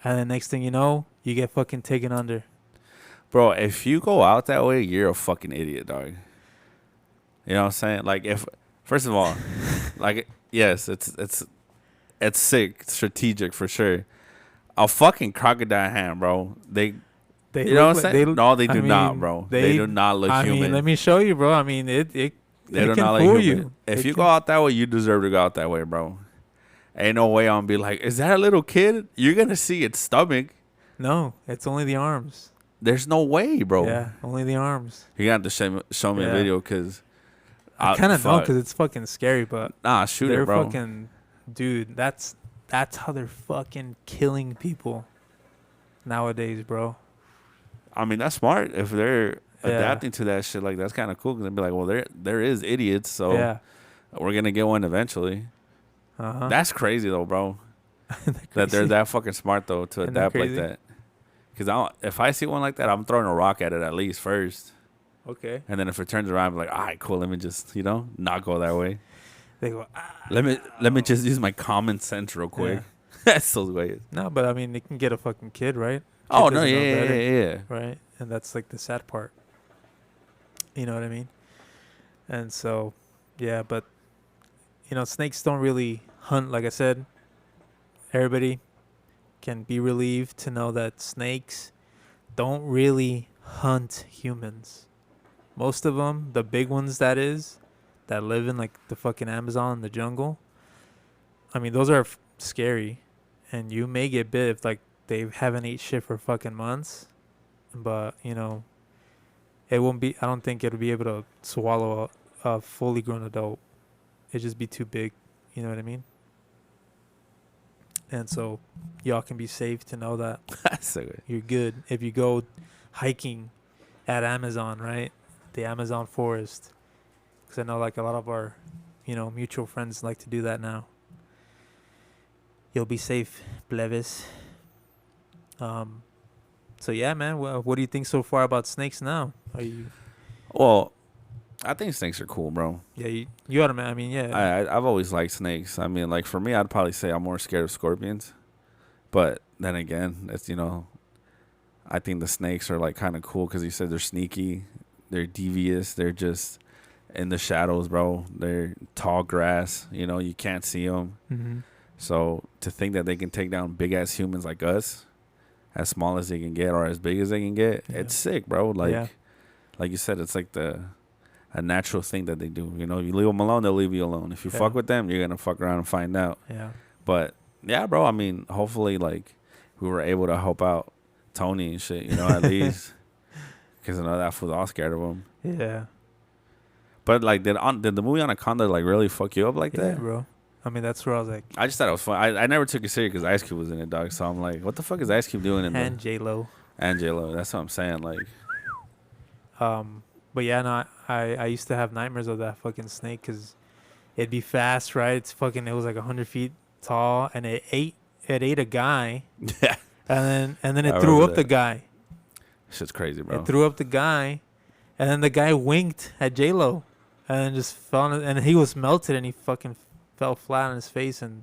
And the next thing you know, you get fucking taken under. Bro, if you go out that way, you're a fucking idiot, dog. You know what I'm saying? Like, first of all, like, yes, it's sick, strategic for sure. A fucking crocodile hand, bro. You know what I'm saying? No, they do not, bro. They do not look human. I mean, let me show you, bro. I mean, it they do not look human. You. If you go out that way, you deserve to go out that way, bro. Ain't no way I'm gonna be like, is that a little kid? You're gonna see its stomach. No, it's only the arms. There's no way, bro. Yeah, only the arms. You got to show me a video because I kind of know because it's fucking scary, but shoot it, bro. Fucking, dude, that's how they're fucking killing people nowadays, bro. I mean, that's smart. If they're adapting to that shit, like, that's kind of cool. Because they'd be like, well, there is idiots, so we're gonna get one eventually. That's crazy though, bro. That they're that fucking smart though to adapt like that. Because if I see one like that, I'm throwing a rock at it at least first. Okay. And then if it turns around, I'm like, all right, cool. Let me just not go that way. They go. Let me just use my common sense real quick. Yeah. That's those ways. No, but I mean, they can get a fucking kid, right? Oh no, yeah. Right, and that's like the sad part. You know what I mean? And so, yeah, but snakes don't really hunt. Like I said, everybody can be relieved to know that snakes don't really hunt humans. Most of them, the big ones that live in like the fucking Amazon, the jungle. I mean, those are scary, and you may get bit if like they haven't ate shit for fucking months. But you know, it won't be. I don't think it'll be able to swallow a fully grown adult. It'd just be too big. You know what I mean? And so, y'all can be safe to know that you're good if you go hiking at Amazon, right? The Amazon forest. Because I know like a lot of our, mutual friends like to do that now. You'll be safe, plebes. So yeah, man. Well, what do you think so far about snakes now? Are you? Well, I think snakes are cool, bro. Yeah, you ought to, man. I mean, yeah. I've always liked snakes. I mean, like for me, I'd probably say I'm more scared of scorpions. But then again, it's I think the snakes are like kind of cool because you said they're sneaky, they're devious, they're just in the shadows, bro. They're tall grass. You can't see them. Mm-hmm. So to think that they can take down big ass humans like us, as small as they can get or as big as they can get, it's sick, bro. Like you said, it's like a natural thing that they do. You leave them alone, they'll leave you alone. If you fuck with them, you're gonna fuck around and find out. Yeah. But yeah, bro. I mean, hopefully, like we were able to help out Tony and shit. At least because I know that fool's all scared of him. Yeah. But like, did the movie Anaconda like really fuck you up like that, bro? I mean, that's where I was like. I just thought it was fun. I never took it serious because Ice Cube was in it, dog. So I'm like, what the fuck is Ice Cube doing in and J-Lo. And J-Lo. That's what I'm saying. Like, but yeah, no, I used to have nightmares of that fucking snake because it'd be fast, right? It was like 100 feet tall, and it ate a guy. Yeah. And then it threw up the guy. Shit's crazy, bro. It threw up the guy, and then the guy winked at J-Lo, and then just fell, and he was melted, and he fucking fell flat on his face, and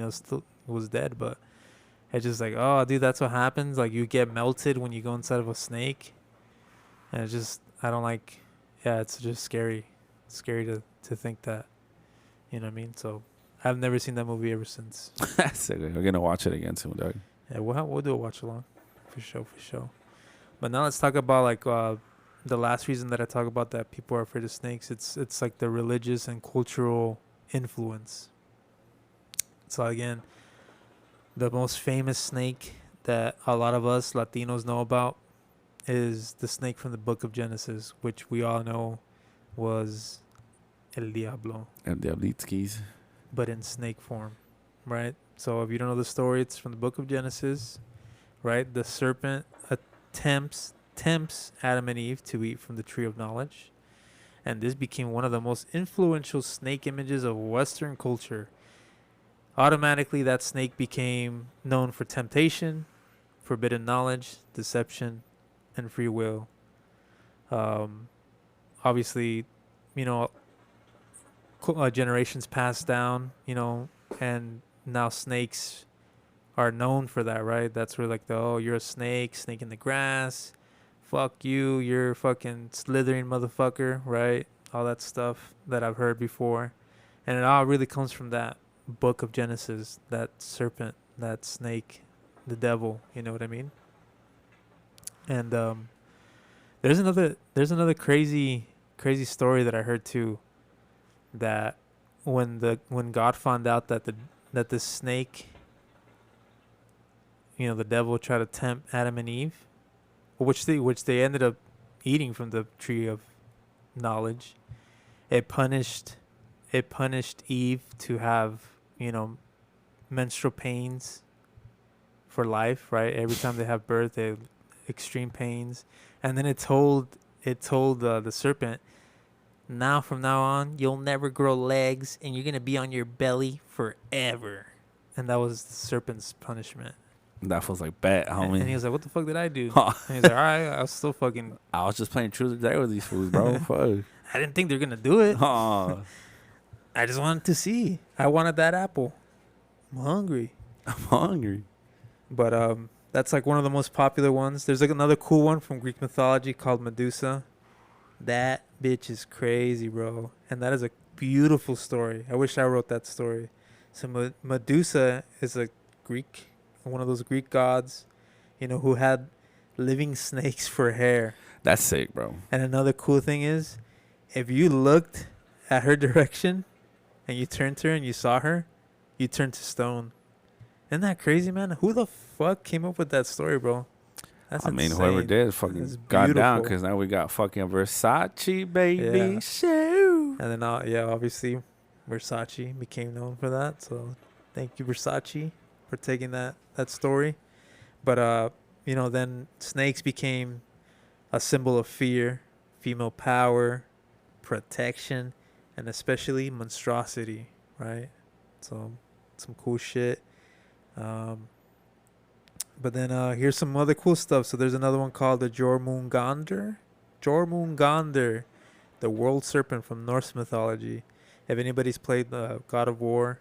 still was dead. But it's just like, oh, dude, that's what happens. Like you get melted when you go inside of a snake, and it's just I don't like. Yeah, it's just scary. It's scary to think that. You know what I mean? So I've never seen that movie ever since. We're gonna watch it again soon, dog. Yeah, we'll do a watch along, for sure. But now let's talk about like the last reason that I talk about that people are afraid of snakes. It's like the religious and cultural influence. So again, the most famous snake that a lot of us Latinos know about is the snake from the Book of Genesis, which we all know was El Diablo. El Diablitskis. But in snake form, right? So if you don't know the story, it's from the Book of Genesis, right? The serpent tempts Adam and Eve to eat from the tree of knowledge. And this became one of the most influential snake images of Western culture. Automatically, that snake became known for temptation, forbidden knowledge, deception, and free will. Obviously, generations passed down, and now snakes are known for that, right? That's where like you're a snake in the grass. Fuck you, you're fucking slithering motherfucker, right? All that stuff that I've heard before. And it all really comes from that Book of Genesis, that serpent, that snake, the devil, you know what I mean? And there's another crazy story that I heard too, that when God found out that the snake, the devil tried to tempt Adam and Eve, which they ended up eating from the tree of knowledge. It punished Eve to have, menstrual pains for life, right? Every time they have birth, they have extreme pains. And then it told the serpent, from now on, you'll never grow legs and you're going to be on your belly forever. And that was the serpent's punishment. That feels like bet, homie. And he was like, what the fuck did I do? And he's like, all right, I was still fucking... I was just playing truth or dare with these fools, bro. Fuck. I didn't think they were going to do it. I just wanted to see. I wanted that apple. I'm hungry. But that's like one of the most popular ones. There's like another cool one from Greek mythology called Medusa. That bitch is crazy, bro. And that is a beautiful story. I wish I wrote that story. So Medusa is a Greek one of those Greek gods, who had living snakes for hair. That's sick, bro. And another cool thing is, if you looked at her direction and you turned to her and you saw her, you turned to stone. Isn't that crazy, man? Who the fuck came up with that story, bro? That's insane. Whoever did fucking got down, because now we got fucking Versace, baby. Yeah. Shoo. And then, obviously, Versace became known for that. So, thank you, Versace, for taking that story. But, then snakes became a symbol of fear, female power, protection, and especially monstrosity, right? So, some cool shit. But then here's some other cool stuff. So there's another one called the Jormungandr, the world serpent from Norse mythology. If anybody's played the God of War,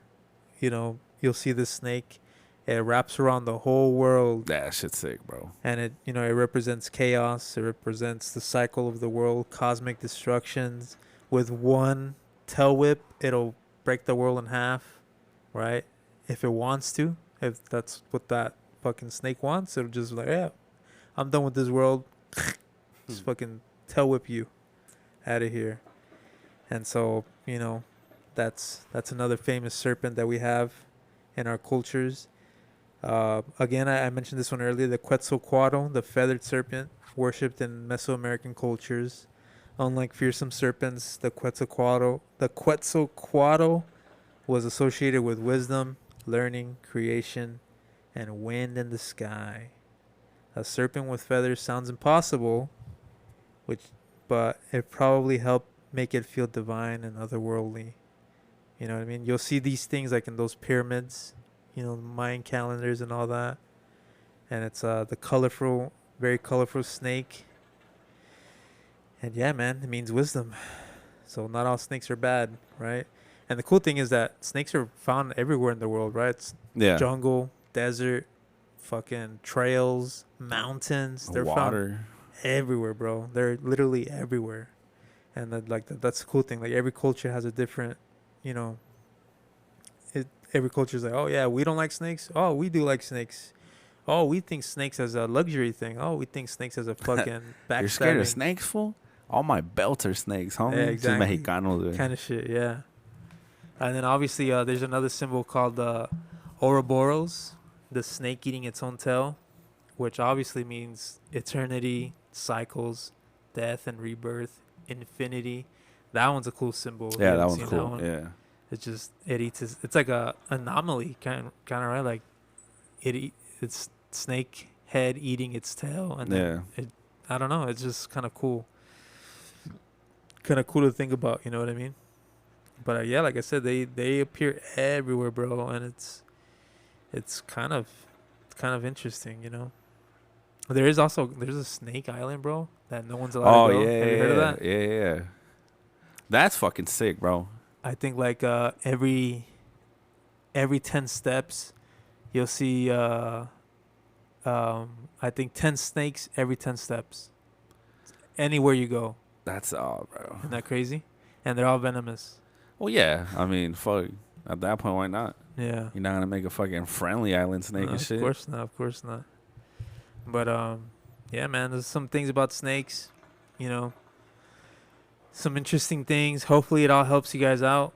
you'll see this snake. It wraps around the whole world. That shit's sick, bro. And it represents chaos. It represents the cycle of the world, cosmic destructions. With one tail whip, it'll break the world in half, right? If it wants to, if that's what that fucking snake wants, it'll just like, yeah, I'm done with this world. Just fucking tail whip you out of here. And so, that's another famous serpent that we have in our cultures. Again, I mentioned this one earlier, the Quetzalcoatl, the feathered serpent, worshipped in Mesoamerican cultures. Unlike fearsome serpents, the Quetzalcoatl was associated with wisdom, learning, creation, and wind in the sky. A serpent with feathers sounds impossible, but it probably helped make it feel divine and otherworldly. You know what I mean? You'll see these things like in those pyramids, Mayan calendars and all that. And it's the very colorful snake. And yeah, man, it means wisdom. So not all snakes are bad, right? And the cool thing is that snakes are found everywhere in the world, right? It's jungle, desert, fucking trails, mountains. They're water. Found everywhere, bro. They're literally everywhere. And that's the cool thing. Like every culture has a different, every culture is like, oh yeah, we don't like snakes. Oh, we do like snakes. Oh, we think snakes as a luxury thing. Oh, we think snakes as a fucking backstabbing. You're scared of snakes, fool? All my belts are snakes, homie. Yeah, exactly. Mexicano, kind of shit, yeah. And then obviously there's another symbol called Ouroboros, the snake eating its own tail, which obviously means eternity, cycles, death and rebirth, infinity. That one's a cool symbol. Yeah, that one's cool. Yeah. It eats. It's like a anomaly, kind of right. Like it's snake head eating its tail, and then I don't know. It's just kind of cool. Kind of cool to think about. You know what I mean? But yeah, like I said, they appear everywhere, bro, and it's kind of interesting. There's a Snake Island, bro, that no one's allowed to go. Yeah, have you heard of that? Yeah. That's fucking sick, bro. I think like every 10 steps, you'll see I think 10 snakes every 10 steps. Anywhere you go. That's all, bro. Isn't that crazy? And they're all venomous. Well, yeah. I mean, fuck. At that point, why not? Yeah. You're not gonna make a fucking friendly island snake and shit. Of course not. But yeah, man. There's some things about snakes. Some interesting things. Hopefully, it all helps you guys out.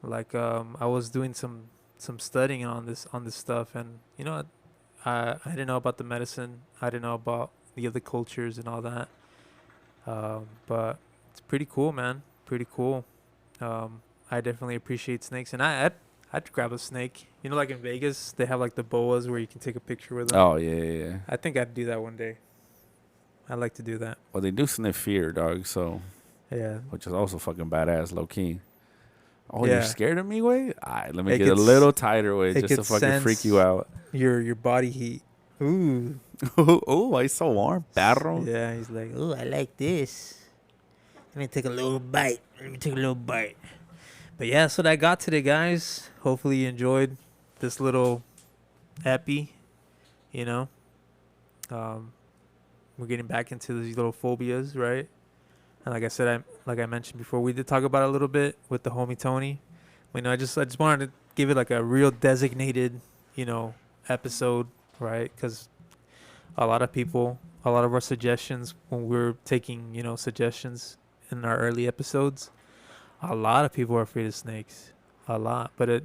Like I was doing some studying on this stuff, and I didn't know about the medicine. I didn't know about the other cultures and all that. But it's pretty cool, man. Pretty cool. I definitely appreciate snakes, and I'd grab a snake. Like in Vegas, they have like the boas where you can take a picture with them. Oh yeah. I think I'd do that one day. I'd like to do that. Well, they do sniff fear, dog. So yeah, which is also fucking badass, low key. Oh, yeah. You're scared of me, way? All right, let me get a little tighter, way, just to fucking freak you out. Your body heat. Ooh. Oh, it's so warm, perro. Yeah, he's like, oh, I like this. Let me take a little bite. But yeah, so that I got today, guys. Hopefully you enjoyed this little epi. We're getting back into these little phobias, right? And like I said, I mentioned before, we did talk about it a little bit with the homie Tony. I just wanted to give it like a real designated episode, right? Because a lot of our suggestions when we're taking, suggestions in our early episodes, a lot of people are afraid of snakes. A lot. But,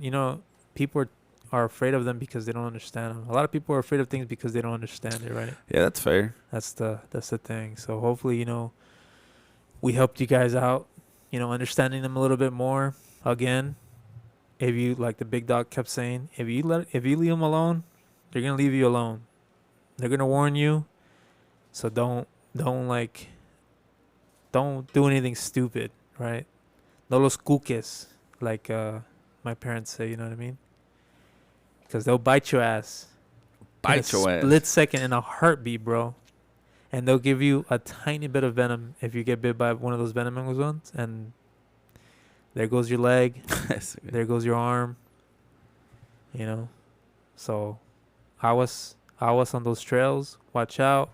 people are afraid of them because they don't understand them. A lot of people are afraid of things because they don't understand it, right? Yeah, that's fair. That's the thing. So hopefully, we helped you guys out, understanding them a little bit more. Again, if you, like the big dog kept saying, if you leave them alone, they're gonna leave you alone. They're gonna warn you. So don't do anything stupid, right? No los cuques, like my parents say. You know what I mean? Because they'll bite your ass. Bite your ass. Split second, in a heartbeat, bro. And they'll give you a tiny bit of venom if you get bit by one of those venomous ones. And there goes your leg. There goes your arm. So I was on those trails. Watch out.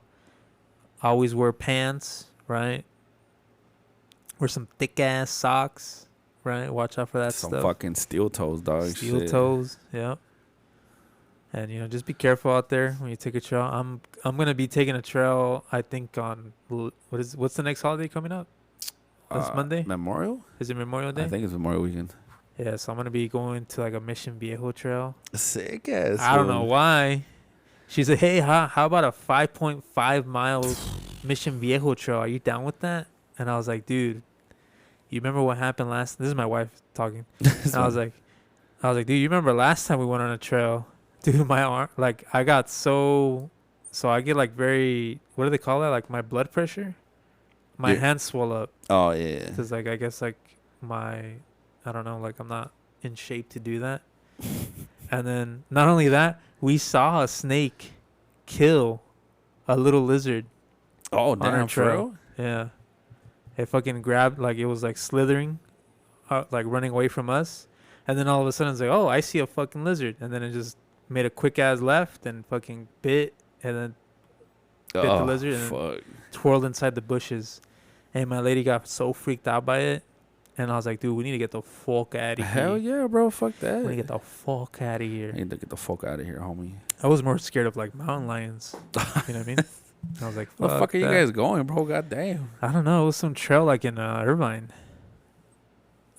Always wear pants, right? Wear some thick ass socks, right? Watch out for that some stuff. Some fucking steel toes, dog. Steel toes, yeah. And just be careful out there when you take a trail. I'm gonna be taking a trail. I think on what's the next holiday coming up? This Monday. Memorial? Is it Memorial Day? I think it's Memorial Weekend. Yeah, so I'm gonna be going to like a Mission Viejo trail. Sick ass. I don't know why. She said, "Hey, how about a 5.5 mile Mission Viejo trail? Are you down with that?" And I was like, "Dude, you remember what happened last?" This is my wife talking. And I was like, "Dude, you remember last time we went on a trail?" Dude, my arm, like, I got so I get like very, what do they call that? Like my blood pressure, my hands swell up. Oh yeah. Because like I guess like I don't know, like I'm not in shape to do that. And then not only that, we saw a snake kill a little lizard. Oh, damn, on our trail. for real? Yeah, it fucking grabbed, like it was like slithering, like running away from us. And then all of a sudden it's like, oh, I see a fucking lizard, and then it just made a quick ass left and fucking bit, and then bit the lizard and twirled inside the bushes. And my lady got so freaked out by it. And I was like, dude, we need to get the fuck out of here. Hell yeah, bro. Fuck that. We need to get the fuck out of here. I need to get the fuck out of here, homie. I was more scared of like mountain lions. You know what I mean? I was like, fuck. Where the fuck are you guys going, bro? God damn. I don't know. It was some trail like in Irvine.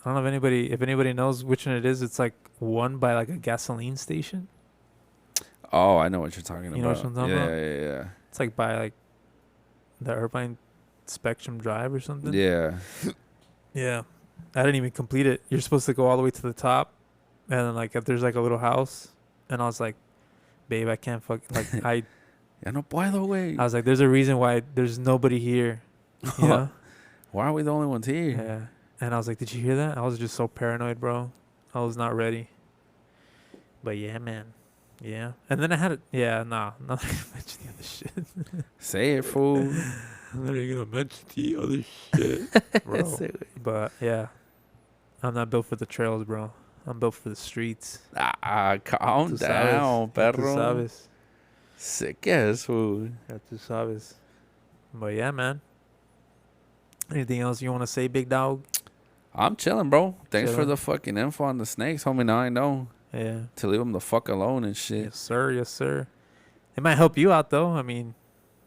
I don't know if anybody knows which one it is. It's like one by like a gasoline station. Oh, I know what you're talking about. You know what I'm talking about? Yeah. It's like by like the Irvine Spectrum Drive or something. Yeah. Yeah. I didn't even complete it. You're supposed to go all the way to the top, and then like if there's like a little house, and I was like, babe, I can't I no puedo, way. I was like, there's a reason why there's nobody here. You know? Why are we the only ones here? Yeah. And I was like, did you hear that? I was just so paranoid, bro. I was not ready. But yeah, man. Yeah. And then I had it. Yeah, nah. I'm not going to mention the other shit. Say it, fool. I'm not even going to mention the other shit, bro. But yeah. I'm not built for the trails, bro. I'm built for the streets. Calm down, perro. Tu sabes. Sick ass, fool. Ya tu sabes. But yeah, man. Anything else you want to say, big dog? I'm chilling, bro. Thanks for Chilling. the fucking info on the snakes, homie. Now I know. Yeah. To leave them the fuck alone and shit. Yes, sir. Yes, sir. It might help you out, though. I mean,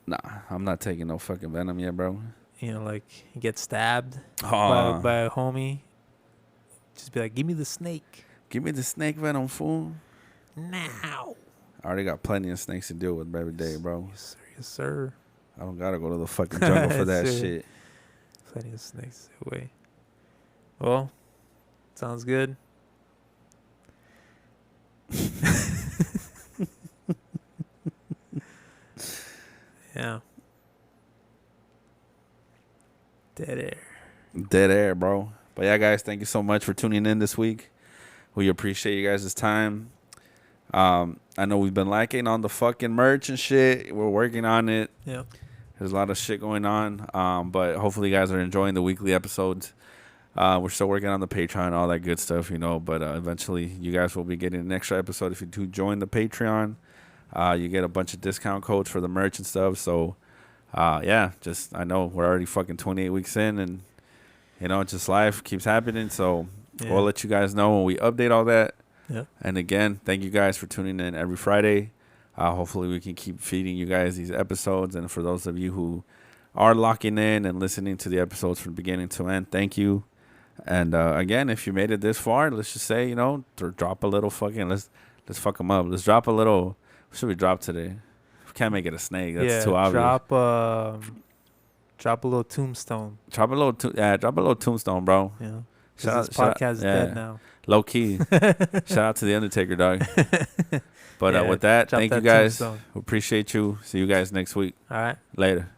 nah, I'm not taking no fucking venom yet, bro. Like, you get stabbed by a homie. Just be like, give me the snake. Give me the snake venom, fool. Now. I already got plenty of snakes to deal with every day, bro. Yes, sir. Yes, sir. I don't gotta go to the fucking jungle for that shit. Plenty of snakes away. Well, sounds good. Yeah. Dead air. Dead air, bro. But yeah, guys, thank you so much for tuning in this week. We appreciate you guys' time. I know we've been lacking on the fucking merch and shit. We're working on it. Yeah. There's a lot of shit going on. But hopefully you guys are enjoying the weekly episodes. We're still working on the Patreon, all that good stuff, But eventually you guys will be getting an extra episode if you do join the Patreon. You get a bunch of discount codes for the merch and stuff. So, yeah, I know we're already fucking 28 weeks in and, just life keeps happening. So we'll let you guys know when we update all that. Yeah. And again, thank you guys for tuning in every Friday. Hopefully we can keep feeding you guys these episodes. And for those of you who are locking in and listening to the episodes from beginning to end, thank you. And again, if you made it this far, let's just say, drop a little fucking, let's fuck them up. Let's drop a little, what should we drop today? We can't make it a snake. That's too obvious. Drop a little tombstone. Drop a little tombstone, bro. Yeah. This podcast is dead now. Low key. Shout out to the Undertaker, dog. But with that, thank you guys. Tombstone. We appreciate you. See you guys next week. All right. Later.